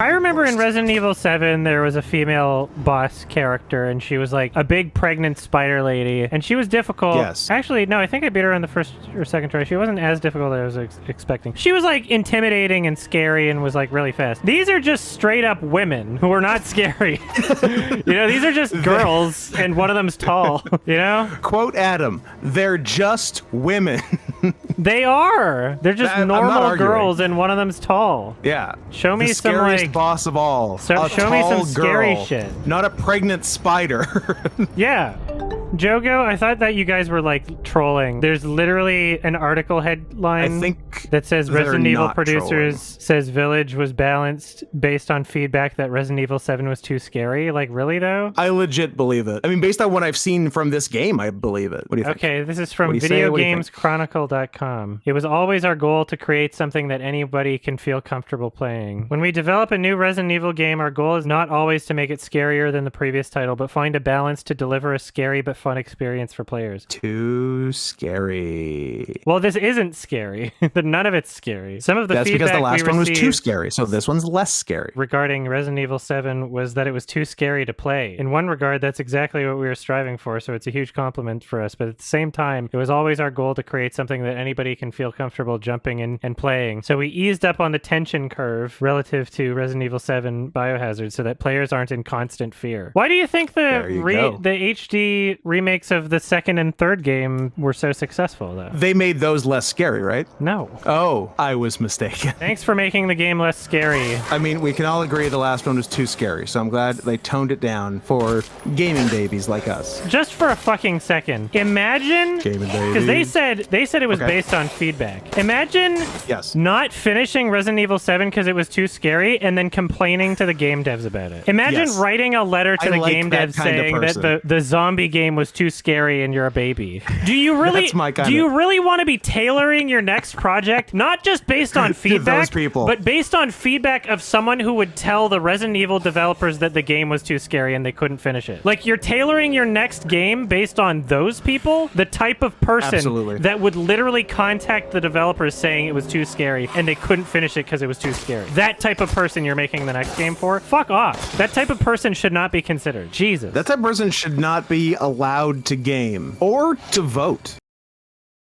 I remember in Resident Evil 7, there was a female boss character, and she was like a big pregnant spider lady, and she was difficult. Yes. Actually, no, I think I beat her on the first or second try. She wasn't as difficult as I was expecting. She was like intimidating and scary and was like really fast. These are just straight up women who are not scary. You know, these are just girls, and one of them's tall, you know? Quote Adam, they're just women. They are. They're just I'm not normal arguing. girls, and one of them's tall. Yeah. Show me the some, scariest like- boss of all. So- a show me some tall scary girl, shit. Not a pregnant spider. Yeah. Jogo, I thought that you guys were like trolling. There's literally an article headline I think that says they're Resident Evil not producers trolling. says Village was balanced based on feedback that Resident Evil 7 was too scary. Like, really though? I legit believe it. I mean, based on what I've seen from this game, I believe it. What do you think? Okay, this is What from do you say? What do you think? VideoGamesChronicle.com. It was always our goal to create something that anybody can feel comfortable playing. When we develop a new Resident Evil game, our goal is not always to make it scarier than the previous title, but find a balance to deliver a scary but fun experience for players. Too scary. Well, this isn't scary. None of it's scary. Some of the That's feedback because the last we one was too received scary, so this one's less scary. regarding Resident Evil 7 was that it was too scary to play. In one regard, that's exactly what we were striving for, so it's a huge compliment for us. But at the same time, it was always our goal to create something that anybody can feel comfortable jumping in and playing. So we eased up on the tension curve relative to Resident Evil 7 Biohazard so that players aren't in constant fear. Why do you think There you go. the HD remakes of the second and third game were so successful, though? They made those less scary, right? No. Oh, I was mistaken. Thanks for making the game less scary. I mean, we can all agree the last one was too scary, so I'm glad they toned it down for gaming babies like us. Just for a fucking second, imagine, Gaming because babies. they said it was Okay. based on feedback. Imagine Yes. not finishing Resident Evil 7 because it was too scary and then complaining to the game devs about it. Imagine Yes. writing a letter to I the like game that devs kind of saying that person. the zombie game was too scary and you're a baby. Do you really That's my kind do you of- really want to be tailoring your next project not just based on feedback, people. but based on feedback of someone who would tell the Resident Evil developers that the game was too scary and they couldn't finish it? Like, you're tailoring your next game based on those people, the type of person Absolutely. that would literally contact the developers saying it was too scary and they couldn't finish it because it was too scary. That type of person you're making the next game for? Fuck off. That type of person should not be considered. Jesus. That type of person should not be allowed to game or to vote.